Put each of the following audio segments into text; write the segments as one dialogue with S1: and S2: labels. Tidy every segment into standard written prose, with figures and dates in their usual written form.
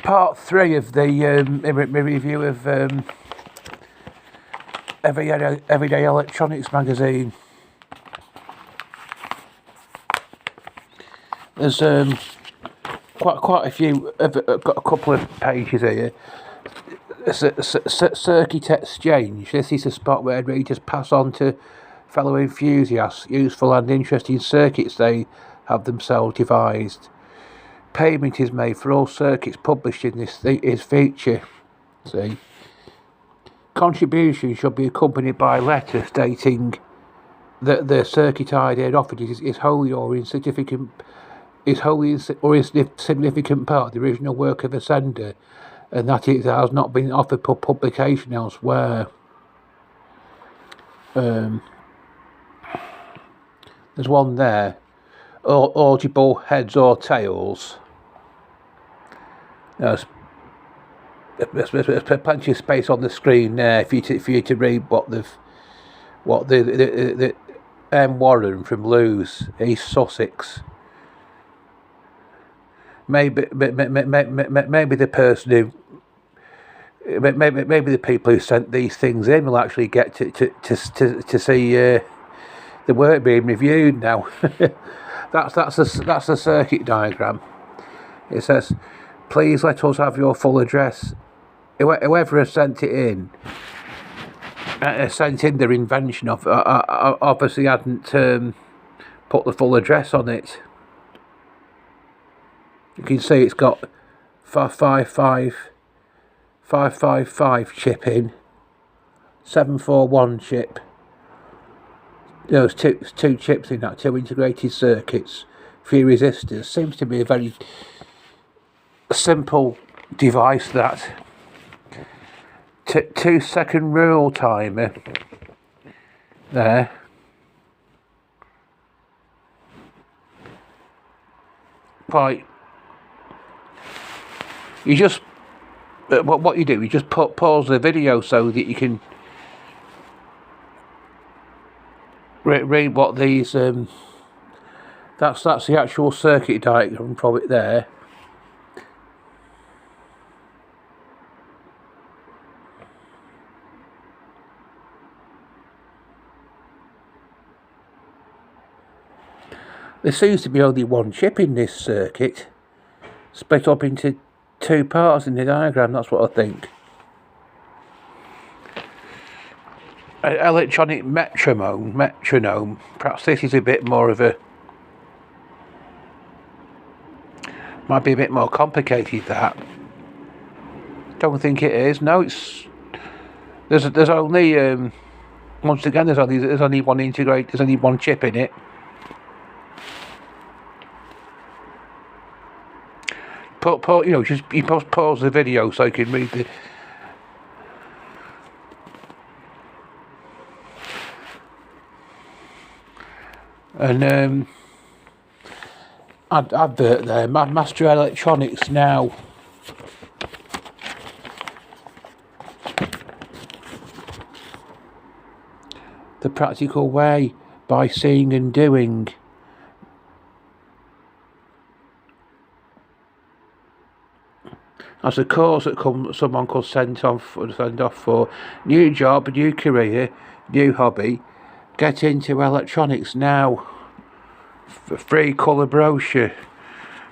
S1: part 3 of the my review of Everyday Electronics magazine. There's quite a few. I've got a couple of pages here. Circuit exchange. This is a spot where readers pass on to fellow enthusiasts useful and interesting circuits they have themselves devised. Payment is made for all circuits published in this feature. See, contribution should be accompanied by a letter stating that the circuit idea offered is wholly or in significant part of the original work of the sender, and that it has not been offered for publication elsewhere. There's one there. Audible heads or tails. There's plenty of space on the screen there for you to read what the M. Warren from Lewes, East Sussex. Maybe the person who, maybe the people who sent these things in will actually get to see the work being reviewed now. That's the circuit diagram. It says, "Please let us have your full address." Whoever has sent it in, sent in their invention of obviously hadn't put the full address on it. You can see it's got 555 chip in, 741 chip. There's two chips in that, 2 integrated circuits, 3 resistors. Seems to be a very simple device, that. 2-second rule timer there. Quite. You just what you do, you just pause the video so that you can read what these. That's the actual circuit diagram from it there. There seems to be only one chip in this circuit, split up into 2 parts in the diagram. That's what I think. An electronic metronome. Perhaps this is a bit more of a. Might be a bit more complicated. That. Don't think it is. No, it's. There's only once again there's only one integrate. There's only one chip in it. You pause the video so you can read the. And advert there, Master Electronics now. The practical way, by seeing and doing. As a course that someone could send off for new job, new career, new hobby. Get into electronics now. Free colour brochure.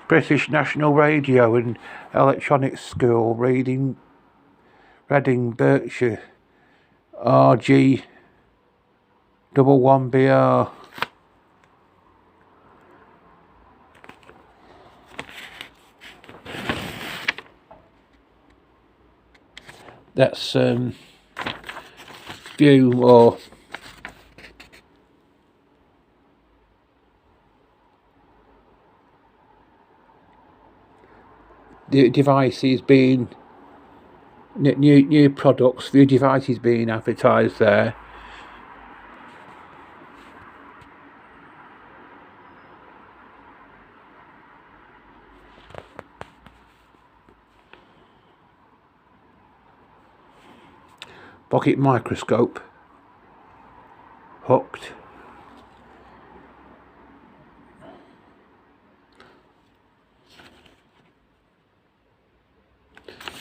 S1: British National Radio and Electronics School. Reading. Berkshire. RG 11BR. That's view or the devices being new products, few devices being advertised there. Pocket microscope, hooked.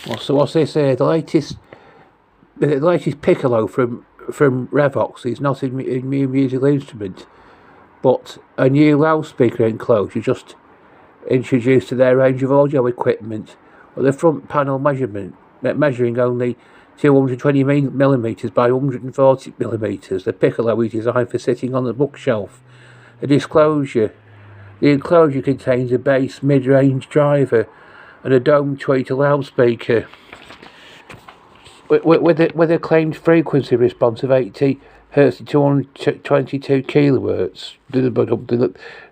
S1: So what's this here? The latest piccolo from Revox is not a new musical instrument, but a new loudspeaker enclosure just introduced to their range of audio equipment, with the front panel measuring only 220 millimeters by 140 millimeters. The piccolo is designed for sitting on the bookshelf. The enclosure contains a bass mid-range driver and a dome tweeter loudspeaker with a claimed frequency response of 80 Hz to 222 kilohertz.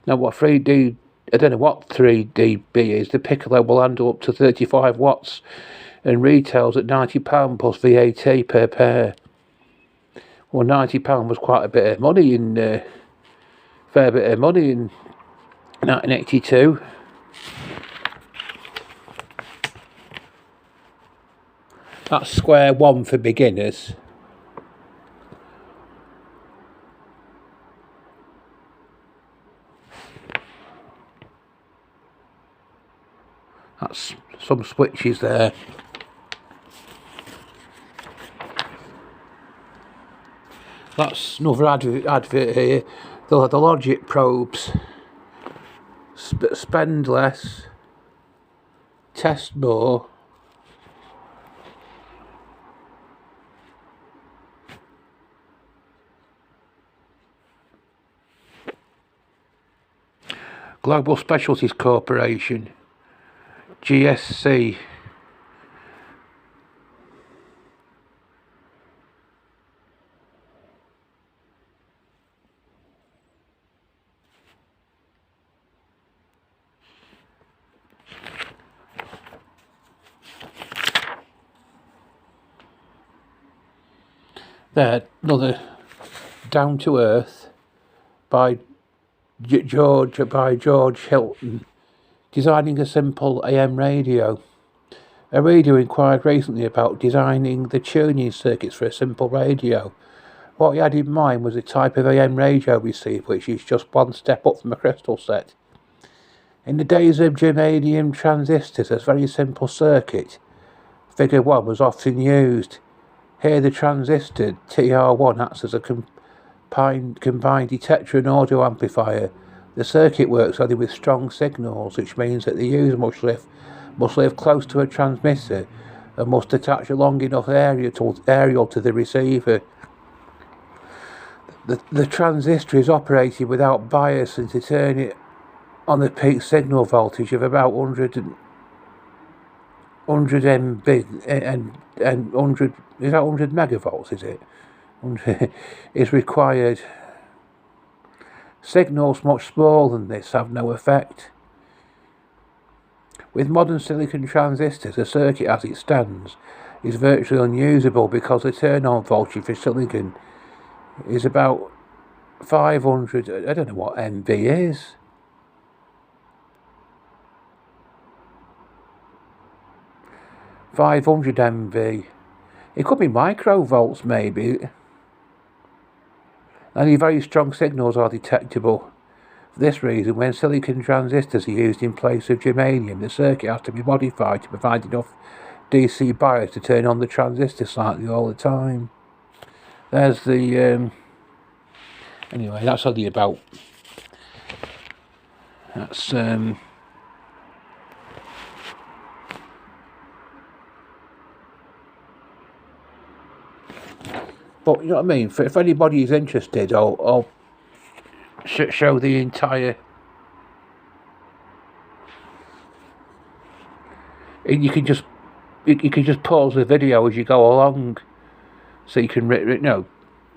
S1: Now, what 3D? I don't know what 3dB is. The piccolo will handle up to 35 watts and retails at £90 plus VAT per pair. Well, £90 was quite a bit of money fair bit of money in 1982. That's square one for beginners. That's some switches there. That's another advert here. The logic probes. Spend less. Test more. Global Specialties Corporation. GSC. There, another Down to Earth by George Hilton, designing a simple AM radio. A reader inquired recently about designing the tuning circuits for a simple radio. What he had in mind was a type of AM radio receiver which is just one step up from a crystal set. In the days of germanium transistors, a very simple circuit, figure 1, was often used. Here the transistor TR1 acts as a combined detector and audio amplifier. The circuit works only with strong signals, which means that the user must live close to a transmitter and must attach a long enough aerial to the receiver. The transistor is operated without bias, and to turn it on the peak signal voltage of about 100 MB and 100 is that 100 megavolts, is it? Is required. Signals much smaller than this have no effect. With modern silicon transistors, a circuit as it stands is virtually unusable because the turn-on voltage for silicon is about 500, I don't know what MV is. .500 MV. It could be microvolts, maybe. Only very strong signals are detectable. For this reason, when silicon transistors are used in place of germanium, the circuit has to be modified to provide enough DC bias to turn on the transistor slightly all the time. There's the... anyway, that's only about... That's... But you know what I mean? If anybody is interested, I'll show the entire. You can just pause the video as you go along, so you can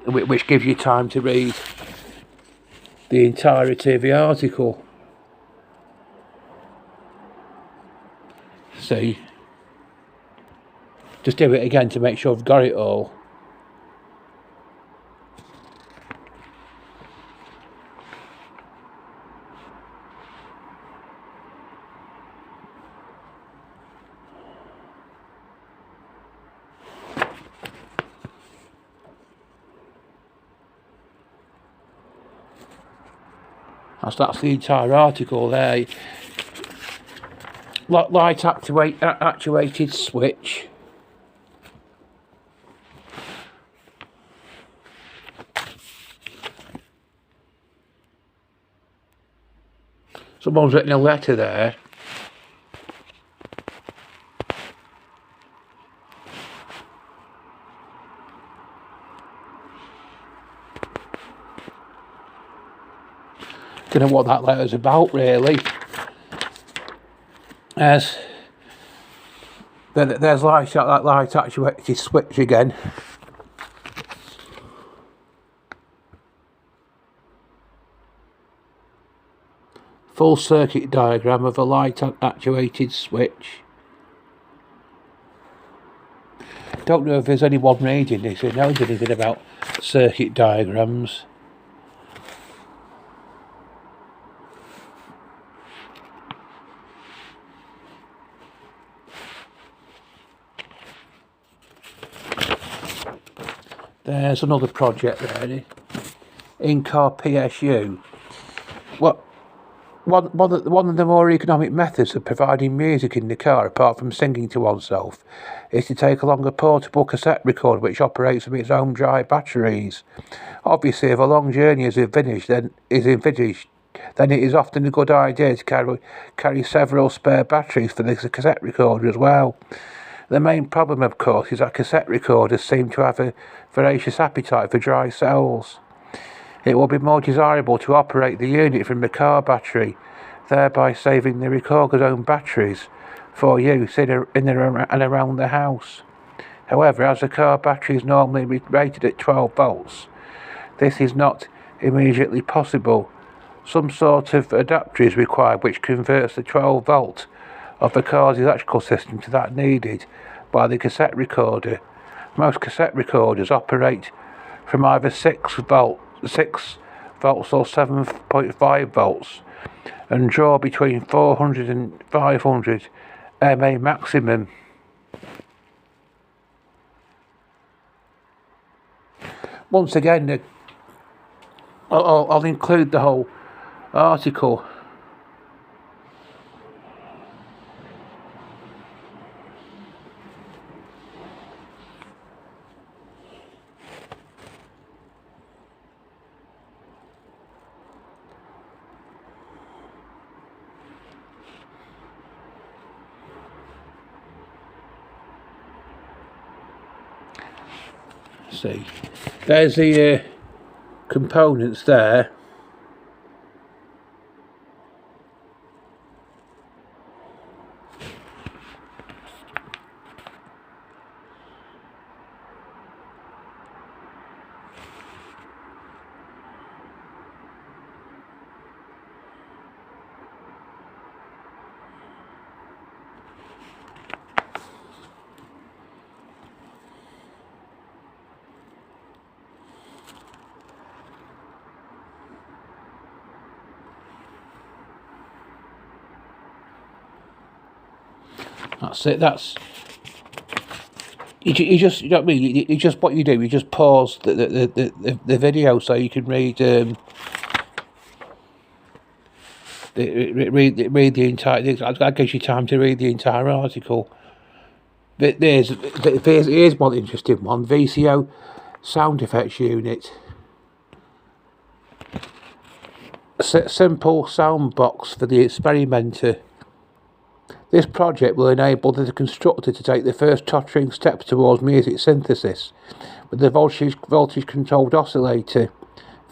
S1: which gives you time to read the entirety of the article. See, just do it again to make sure I've got it all. That's the entire article there. light actuated switch. Someone's written a letter there. Don't know what that letter's about really. There's light actuated switch again. Full circuit diagram of a light actuated switch. Don't know if there's anyone reading this who knows anything about circuit diagrams. There's another project there. In-car PSU. Well, one of the more economic methods of providing music in the car, apart from singing to oneself, is to take along a portable cassette recorder which operates with its own dry batteries. Obviously, if a long journey is envisaged, then it is often a good idea to carry several spare batteries for the cassette recorder as well. The main problem, of course, is that cassette recorders seem to have a voracious appetite for dry cells. It will be more desirable to operate the unit from the car battery, thereby saving the recorder's own batteries for use in and around the house. However, as the car battery is normally rated at 12 volts, this is not immediately possible. Some sort of adapter is required which converts the 12 volt of the car's electrical system to that needed by the cassette recorder. Most cassette recorders operate from either 6 volts or 7.5 volts and draw between 400 and 500 mA maximum. Once again, I'll include the whole article. See, there's the components there. That's it. That's you just, you know what I mean. You just, what you do, you just pause the video so you can read read the entire. That gives you time to read the entire article. Here's one interesting one. VCO sound effects unit. Simple sound box for the experimenter. This project will enable the constructor to take the first tottering steps towards music synthesis with the voltage controlled oscillator,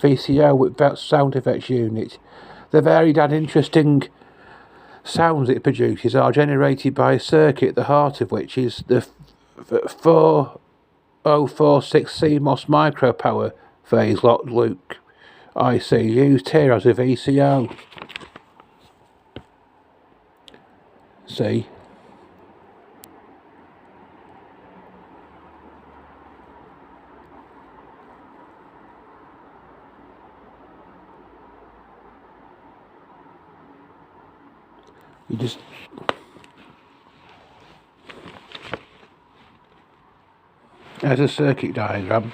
S1: VCO with sound effects unit. The varied and interesting sounds it produces are generated by a circuit, the heart of which is the 4046 CMOS micropower phase locked loop IC used here as a VCO. See? You just... There's a circuit diagram.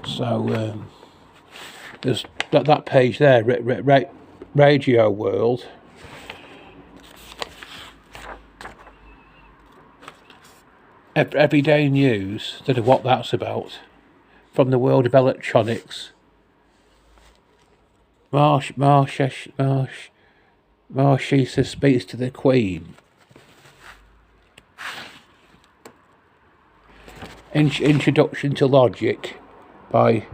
S1: So there's that page there, Radio World. Everyday news. Don't know what that's about. From the world of electronics. Marshisa speaks to the Queen. Introduction to Logic by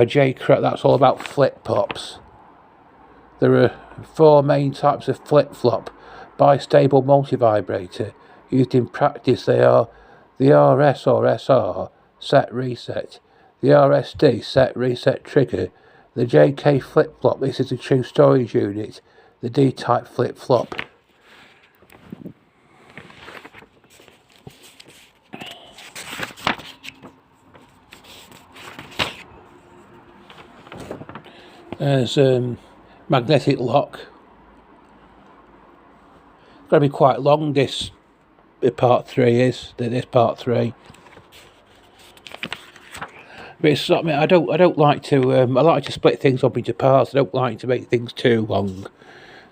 S1: J. That's all about flip-flops. There are 4 main types of flip-flop. Bistable multivibrator. Used in practice, they are the RS or SR, set reset, the RSD, set reset trigger, the JK flip-flop, this is a true storage unit, the D-type flip-flop. There's magnetic lock. It's going to be quite long, this part 3 is, this part 3. But it's something I don't like to I like to split things up into parts. I don't like to make things too long,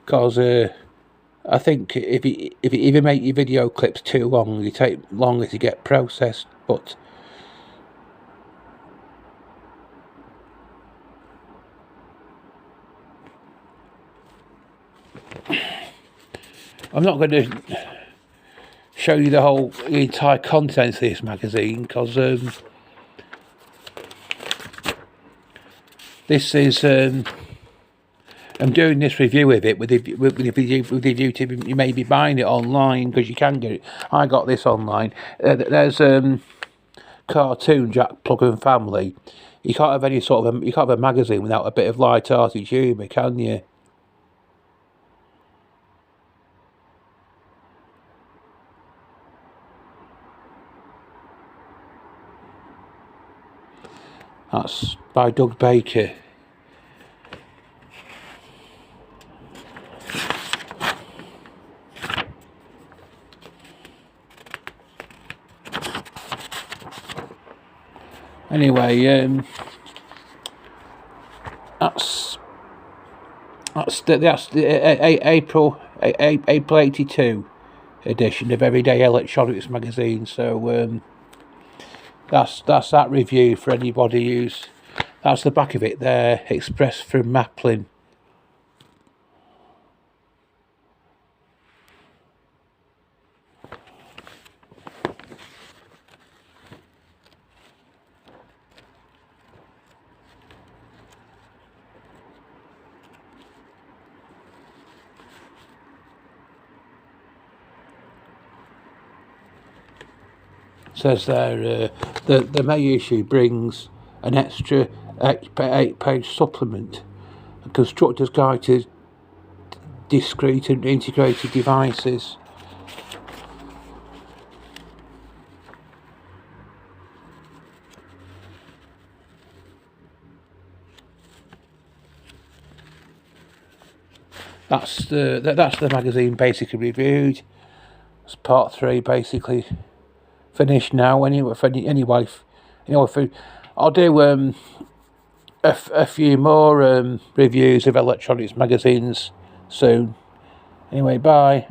S1: because I think if you make your video clips too long, they take longer to get processed. But I'm not going to show you the entire contents of this magazine, because this is I'm doing this review of it with the view to you may be buying it online, because you can get it. I got this online. There's Cartoon Jack Plug and Family. You can't have any sort of you can't have a magazine without a bit of light-hearted humour, can you? That's by Doug Baker. Anyway, that's the April '82 edition of Everyday Electronics magazine. So that's that review for anybody who's. That's the back of it there, express from Maplin. Says there, the May issue brings an extra 8-page supplement, a constructor's guide to discrete and integrated devices. That's the magazine basically reviewed. It's part 3 basically finished now. Anyway, I'll do a few more reviews of electronics magazines soon. Anyway, bye.